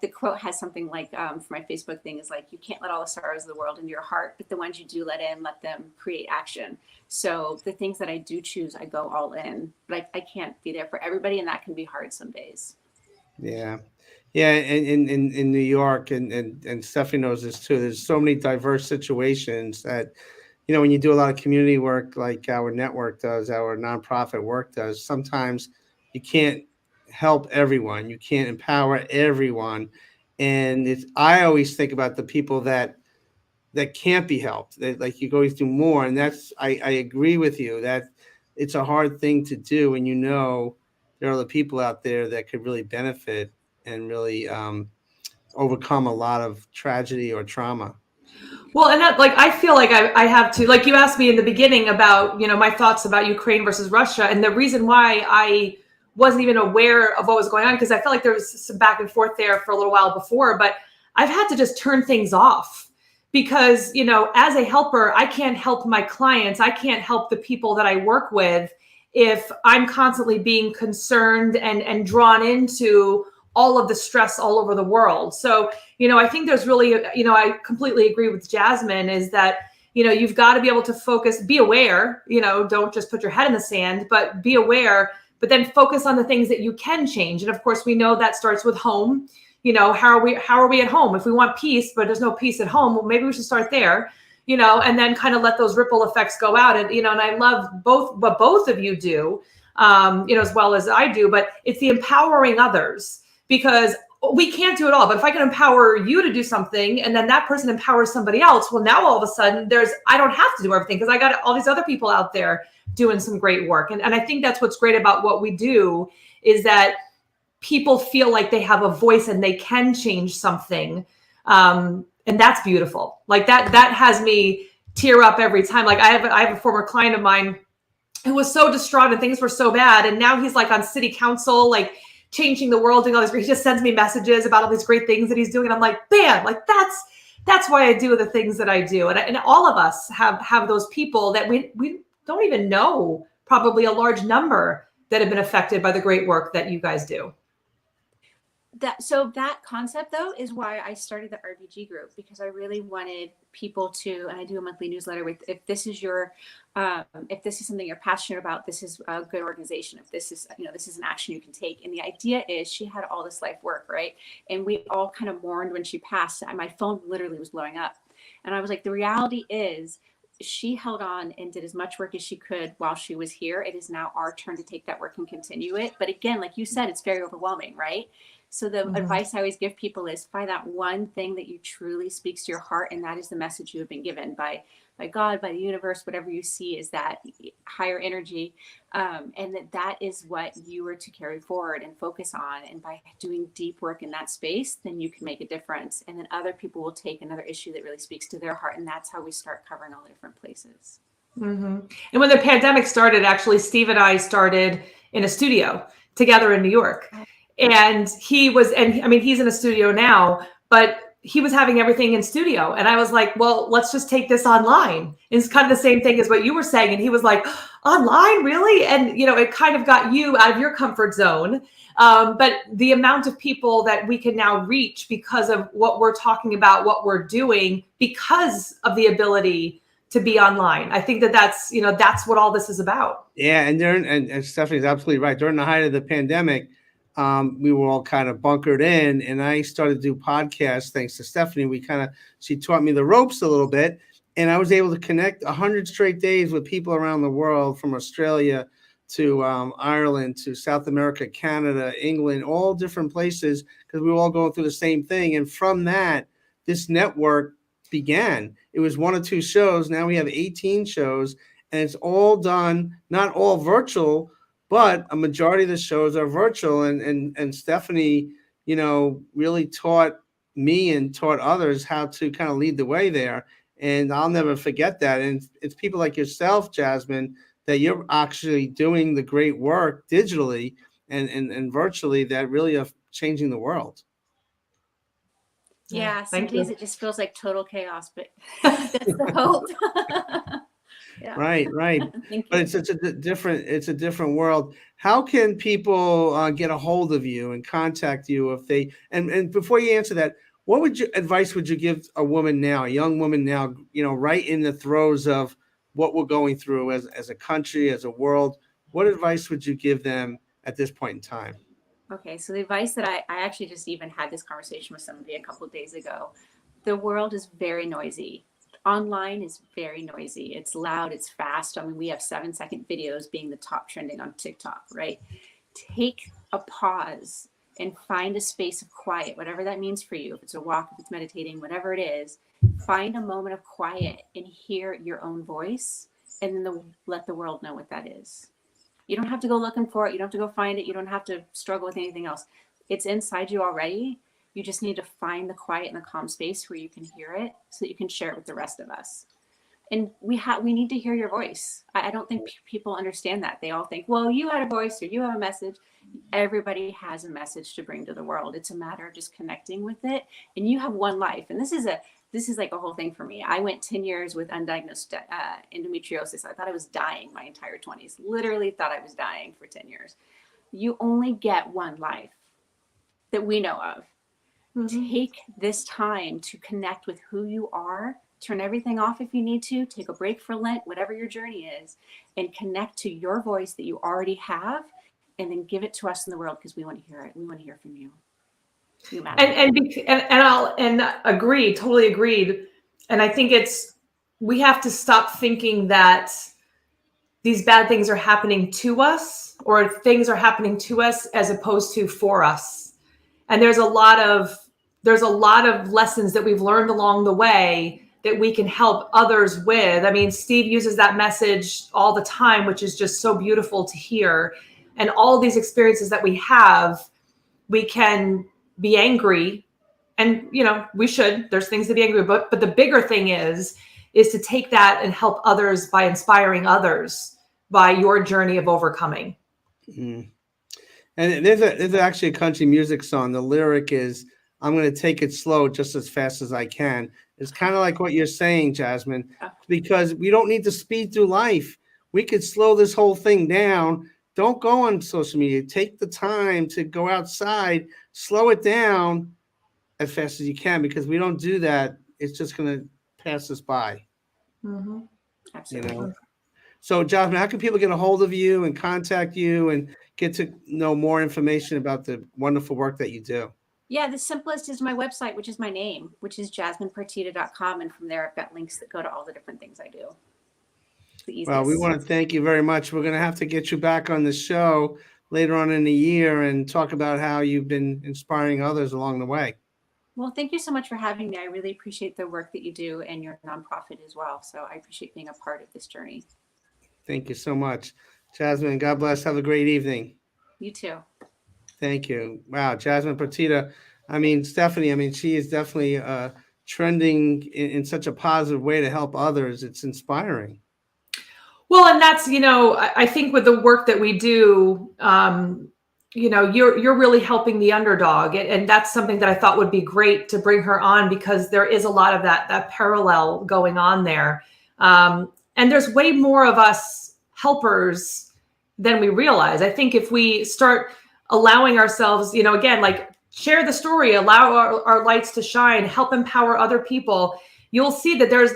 the quote has something like, for my Facebook thing is like, you can't let all the sorrows of the world into your heart, but the ones you do let in, let them create action. So the things that I do choose, I go all in, but I can't be there for everybody. And that can be hard some days. Yeah. Yeah. In New York and Stephanie knows this too. There's so many diverse situations that, you know, when you do a lot of community work, like our network does, our nonprofit work does, sometimes you can't help everyone. You can't empower everyone. And I always think about the people that can't be helped, that like you go through more. And I agree with you that it's a hard thing to do. And, you know, there are the people out there that could really benefit and really overcome a lot of tragedy or trauma. Well, and that, like, I feel like I have to, like you asked me in the beginning about, you know, my thoughts about Ukraine versus Russia. And the reason why I wasn't even aware of what was going on, because I felt like there was some back and forth there for a little while before, but I've had to just turn things off because, you know, as a helper, I can't help my clients. I can't help the people that I work with if I'm constantly being concerned and drawn into all of the stress all over the world. So, you know, I think there's really, you know, I completely agree with Jasmine is that, you know, you've got to be able to focus, be aware, you know, don't just put your head in the sand, but be aware, but then focus on the things that you can change. And of course, we know that starts with home. You know, how are we at home? If we want peace, but there's no peace at home, well, maybe we should start there, you know, and then kind of let those ripple effects go out. And, you know, and I love what both of you do, you know, as well as I do, but it's the empowering others, because we can't do it all. But if I can empower you to do something and then that person empowers somebody else, well, now all of a sudden I don't have to do everything because I got all these other people out there doing some great work. And I think that's what's great about what we do is that people feel like they have a voice and they can change something. And that's beautiful. Like that has me tear up every time. Like I have a former client of mine who was so distraught and things were so bad. And now he's like on city council, like changing the world, doing all these, he just sends me messages about all these great things that he's doing. And I'm like, bam, like that's why I do the things that I do. And all of us have those people that we don't even know, probably a large number that have been affected by the great work that you guys do. So that concept though is why I started the RBG group, because I really wanted people to, and I do a monthly newsletter with, if this is something you're passionate about, this is a good organization. If this is, you know, this is an action you can take. And the idea is she had all this life work, right? And we all kind of mourned when she passed. My phone literally was blowing up. And I was like, the reality is she held on and did as much work as she could while she was here. It is now our turn to take that work and continue it. But again, like you said, it's very overwhelming, right? So the advice I always give people is find that one thing that you truly speaks to your heart. And that is the message you have been given by God, by the universe, whatever you see is that higher energy. And that is what you are to carry forward and focus on. And by doing deep work in that space, then you can make a difference. And then other people will take another issue that really speaks to their heart. And that's how we start covering all the different places. Mm-hmm. And when the pandemic started, actually, Steve and I started in a studio together in New York. And I mean, he's in a studio now, but he was having everything in studio. And I was like, well, let's just take this online. And it's kind of the same thing as what you were saying. And he was like, online, really? And, it kind of got you out of your comfort zone. But the amount of people that we can now reach because of what we're talking about, what we're doing, because of the ability to be online. I think that's what all this is about. Yeah. And Stephanie's absolutely right. During the height of the pandemic, we were all kind of bunkered in, and I started to do podcasts thanks to Stephanie. She taught me the ropes a little bit, and I was able to connect 100 straight days with people around the world, from Australia to Ireland to South America, Canada, England, all different places, because we were all going through the same thing. And from that, this network began. It was 1 or 2 shows. Now we have 18 shows, and it's all done, not all virtual, but a majority of the shows are virtual. And Stephanie, really taught me and taught others how to kind of lead the way there. And I'll never forget that. And it's people like yourself, Jasmine, that you're actually doing the great work digitally and virtually that really are changing the world. Yeah, some days it just feels like total chaos, but that's the hope. Yeah. Right. But it's a different world. How can people get a hold of you and contact you if they, and before you answer that, what advice would you give a woman now, a young woman now, right in the throes of what we're going through as a country, as a world? What advice would you give them at this point in time? Okay, so the advice that I actually just even had this conversation with somebody a couple of days ago. The world is very noisy. Online is very noisy. It's loud, it's fast. I mean, we have 7-second videos being the top trending on TikTok, right? Take a pause and find a space of quiet, whatever that means for you. If it's a walk, if it's meditating, whatever it is, find a moment of quiet and hear your own voice, and then let the world know what that is. You don't have to go looking for it. You don't have to go find it. You don't have to struggle with anything else. It's inside you already. You just need to find the quiet and the calm space where you can hear it so that you can share it with the rest of us. And we need to hear your voice. I don't think people understand that. They all think, well, you had a voice or you have a message. Everybody has a message to bring to the world. It's a matter of just connecting with it. And you have one life. And this is like a whole thing for me. I went 10 years with undiagnosed endometriosis. I thought I was dying my entire 20s. Literally thought I was dying for 10 years. You only get one life that we know of. Mm-hmm. Take this time to connect with who you are. Turn everything off if you need to. Take a break for Lent, whatever your journey is, and connect to your voice that you already have, and then give it to us in the world, because we want to hear it. We want to hear from you. And agree, totally agreed. And I think we have to stop thinking that these bad things are happening to us, or things are happening to us as opposed to for us. And there's a lot of lessons that we've learned along the way that we can help others with. I mean, Steve uses that message all the time, which is just so beautiful to hear. And all these experiences that we have, we can be angry, and we should. There's things to be angry about, but the bigger thing is to take that and help others by inspiring others by your journey of overcoming. Mm-hmm. And there's actually a country music song. The lyric is, "I'm going to take it slow, just as fast as I can." It's kind of like what you're saying, Jasmine, because we don't need to speed through life. We could slow this whole thing down. Don't go on social media. Take the time to go outside, slow it down as fast as you can, because we don't do that. It's just going to pass us by. Mm-hmm. Absolutely. So, Jasmine, how can people get a hold of you and contact you and get to know more information about the wonderful work that you do? Yeah, the simplest is my website, which is my name, which is jasminepartita.com. And from there, I've got links that go to all the different things I do. Well, we want to thank you very much. We're going to have to get you back on the show later on in the year and talk about how you've been inspiring others along the way. Well, thank you so much for having me. I really appreciate the work that you do and your nonprofit as well. So I appreciate being a part of this journey. Thank you so much, Jasmine. God bless. Have a great evening. You too. Thank you. Wow, Jasmine Partita. I mean, Stephanie, she is definitely trending in such a positive way to help others. It's inspiring. Well, and that's, I think with the work that we do, you're really helping the underdog. And that's something that I thought would be great to bring her on, because there is a lot of that parallel going on there. And there's way more of us helpers than we realize. I think if we start allowing ourselves, again, like share the story, allow our lights to shine, help empower other people, you'll see that there's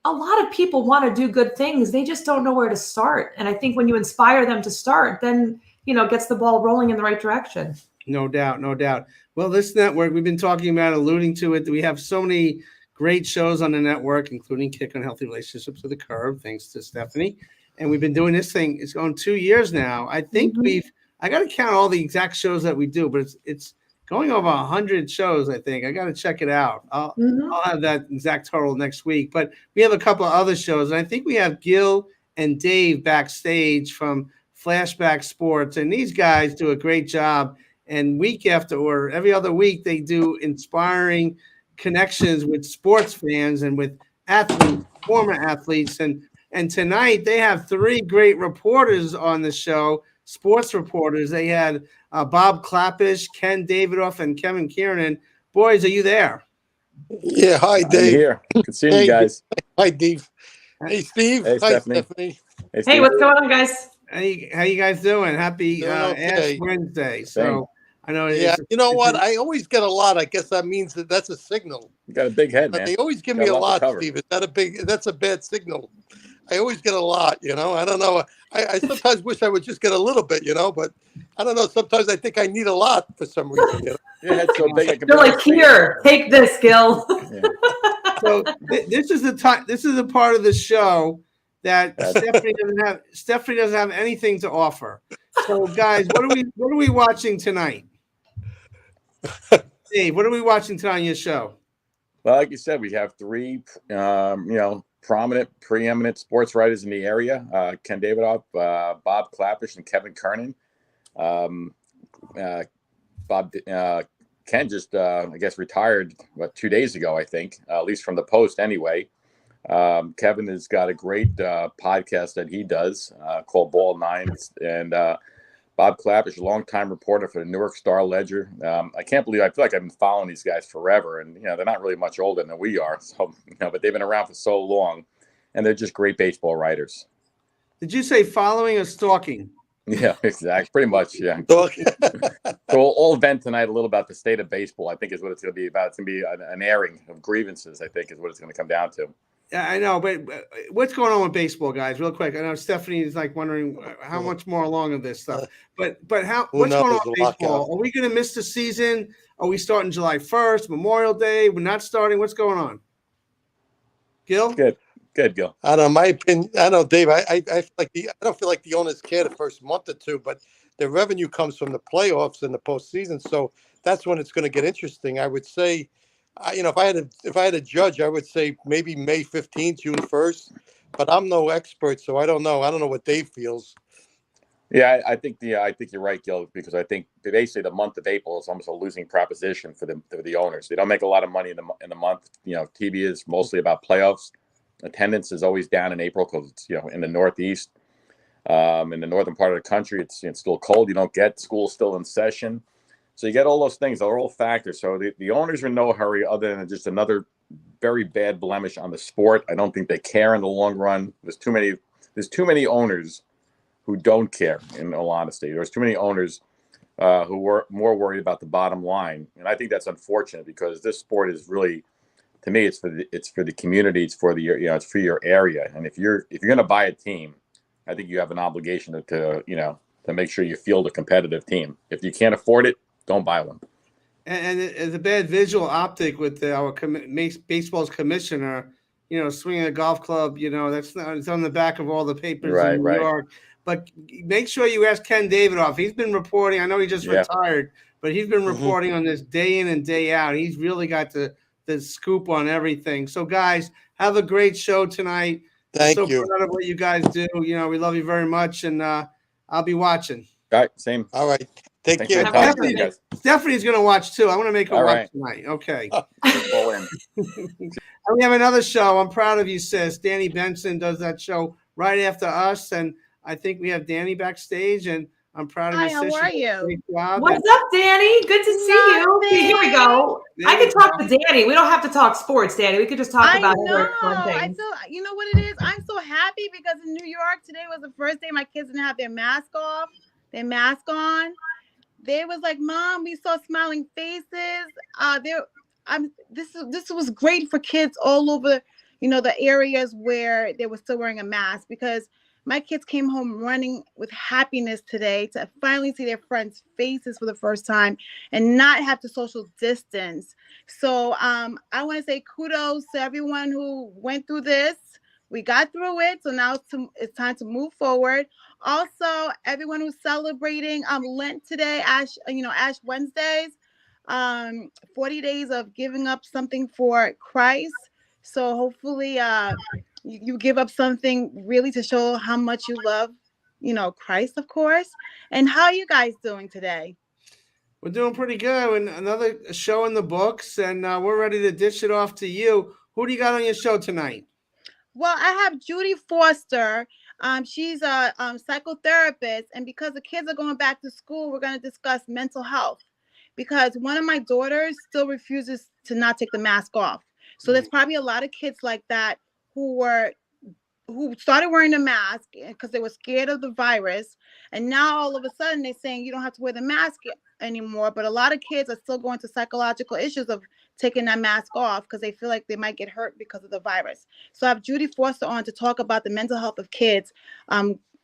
a lot of people want to do good things. They just don't know where to start. And I think when you inspire them to start, then, it gets the ball rolling in the right direction. No doubt. No doubt. Well, this network, we've been talking about, alluding to it. We have so many great shows on the network, including Kick on Healthy Relationships with the Curve, thanks to Stephanie. And we've been doing this thing. It's going 2 years now. I think I got to count all the exact shows that we do, but it's going over 100 shows, I think. I got to check it out. I'll have that exact total next week. But we have a couple of other shows, and I think we have Gil and Dave backstage from Flashback Sports, and these guys do a great job. And week after, or every other week, they do inspiring connections with sports fans and with athletes, former athletes. And tonight they have 3 great reporters on the show, sports reporters. They had Bob Clappish, Ken Davidoff, and Kevin Kiernan. Boys, are you there? Yeah, hi, Dave. I'm here. Good seeing you guys. Hi, Dave. Hey, Steve. Hey, Hi, Stephanie. Hey, what's going on, guys? How you guys doing? Happy okay. Ash Wednesday. So I know. Yeah, you know what? I always get a lot. I guess that means that's a signal. You got a big head, man. They always give me a lot, Steve. Is that that's a bad signal? I always get a lot, I don't know. I sometimes wish I would just get a little bit, but I don't know. Sometimes I think I need a lot for some reason. Your head's so big. You're like, here, take this, Gil. Yeah. So this is the time. This is the part of the show that Stephanie doesn't have anything to offer. So, guys, what are we watching tonight? Dave, what are we watching tonight on your show? Well, like you said, we have 3, prominent, preeminent sports writers in the area: Ken Davidoff, Bob Clappish, and Kevin Kiernan. Ken just, I guess, retired 2 days ago, I think, at least from the Post anyway. Kevin has got a great podcast that he does called Ball Nines, and Bob Clappish, a longtime reporter for the Newark Star Ledger. I can't believe, I feel like I've been following these guys forever, and they're not really much older than we are, so but they've been around for so long, and they're just great baseball writers. Did you say following or stalking? Yeah, exactly. Pretty much, yeah. So we'll vent tonight a little about the state of baseball, I think, is what it's going to be about. It's going to be an airing of grievances, I think, is what it's going to come down to. Yeah, I know, but what's going on with baseball, guys? Real quick, I know Stephanie is wondering how much more along of this stuff. But what's going on with baseball? Are we going to miss the season? Are we starting July 1st, Memorial Day? We're not starting. What's going on? Gil? Good, Gil. I don't know, my opinion. I don't know, Dave. I don't feel like the owners care the first month or two, but the revenue comes from the playoffs and the postseason, so that's when it's going to get interesting. I would say. If I had a judge, I would say maybe May 15th, June 1st, but I'm no expert, so I don't know. I don't know what Dave feels. Yeah, I think you're right, Gil, because I think basically the month of April is almost a losing proposition for the owners. They don't make a lot of money in the month. TV is mostly about playoffs. Attendance is always down in April because it's in the Northeast, in the northern part of the country. It's still cold. You don't get school still in session. So you get all those things. They're all factors. So the owners are in no hurry other than just another very bad blemish on the sport. I don't think they care in the long run. There's too many owners who don't care, in all honesty. There's too many owners who were more worried about the bottom line. And I think that's unfortunate because this sport is really, to me, it's for the community. It's for it's for your area. And if you're going to buy a team, I think you have an obligation to make sure you field a competitive team. If you can't afford it, don't buy one. And it's a bad visual optic with our baseball's commissioner, swinging a golf club. It's on the back of all the papers in New York. But make sure you ask Ken Davidoff. He's been reporting. I know he just retired, but he's been reporting on this day in and day out. He's really got the scoop on everything. So, guys, have a great show tonight. Thank you. So proud of what you guys do. We love you very much, and I'll be watching. All right, same. All right. Take care. Stephanie's going to watch too. I want to make her watch tonight. Okay. And we have another show. I'm proud of you, sis. Danny Benson does that show right after us. And I think we have Danny backstage. And I'm proud of Hi, your how sister. are you? Great job. What's up, Danny? Good to see you. See, here we go. There I you can talk go. to Danny. We don't have to talk sports, Danny. We could just talk I about know. other fun I things. feel, you know what it is? I'm so happy because in New York today was the first day my kids didn't have their mask off, their mask on. They was like, Mom, we saw smiling faces. This was great for kids all over, the areas where they were still wearing a mask, because my kids came home running with happiness today to finally see their friends' faces for the first time and not have to social distance. So I want to say kudos to everyone who went through this. We got through it, so now it's time to move forward. Also, everyone who's celebrating Lent today, Ash Wednesdays, 40 days of giving up something for Christ. So hopefully you give up something really to show how much you love, Christ, of course. And how are you guys doing today? We're doing pretty good. And another show in the books, and we're ready to dish it off to you. Who do you got on your show tonight? Well, I have Judy Foster. She's a psychotherapist, and because the kids are going back to school, we're going to discuss mental health, because one of my daughters still refuses to not take the mask off. So there's probably a lot of kids like that who started wearing the mask because they were scared of the virus, and now all of a sudden they're saying you don't have to wear the mask anymore. But a lot of kids are still going to psychological issues of taking that mask off because they feel like they might get hurt because of the virus. So I have Judy Foster on to talk about the mental health of kids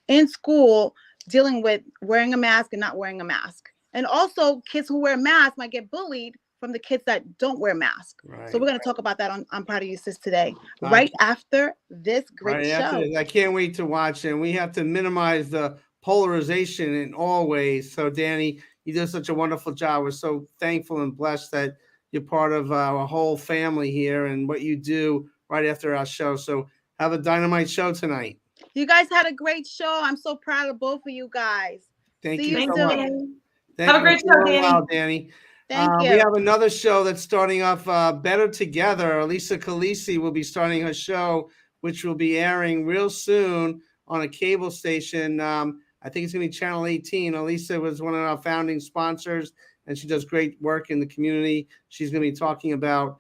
in school, dealing with wearing a mask and not wearing a mask. And also kids who wear masks might get bullied from the kids that don't wear masks. Right. So we're going to talk about that on Proud of You Sis today, right after this great show. I can't wait to watch, and we have to minimize the polarization in all ways. So Danny, you did such a wonderful job. We're so thankful and blessed that you're part of our whole family here and what you do right after our show. So have a dynamite show tonight. You guys had a great show. I'm so proud of both of you guys. Thank See you you so soon. much. Have a great show, Danny. Well, Danny. Thank you. We have another show that's starting off Better Together. Elisa Calisi will be starting her show, which will be airing real soon on a cable station. I think it's going to be Channel 18. Elisa was one of our founding sponsors, and she does great work in the community. She's going to be talking about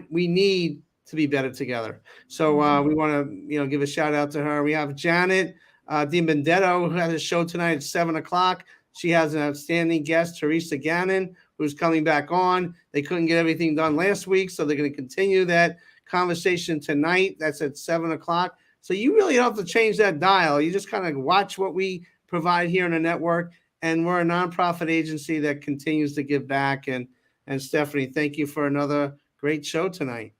we need to be better together. So we want to give a shout out to her. We have Janet DiBendetto, who has a show tonight at 7:00. She has an outstanding guest, Teresa Gannon, who's coming back on. They couldn't get everything done last week, so they're going to continue that conversation tonight. That's at 7:00. So you really don't have to change that dial. You just kind of watch what we provide here on the network, and we're a nonprofit agency that continues to give back. And Stephanie, thank you for another great show tonight.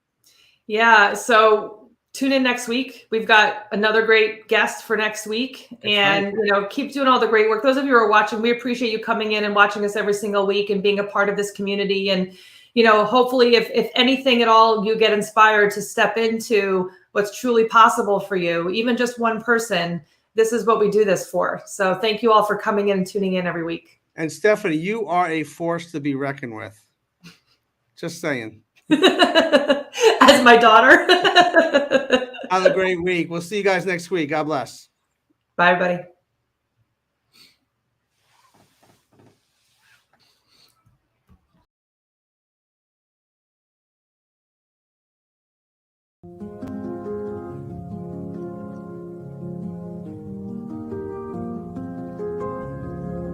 Yeah, so tune in next week. We've got another great guest for next week. And, keep doing all the great work. Those of you who are watching, we appreciate you coming in and watching us every single week and being a part of this community. And, hopefully if anything at all, you get inspired to step into what's truly possible for you, even just one person. This is what we do this for. So thank you all for coming in and tuning in every week. And Stephanie, you are a force to be reckoned with. Just saying. As my daughter. Have a great week. We'll see you guys next week. God bless. Bye, everybody.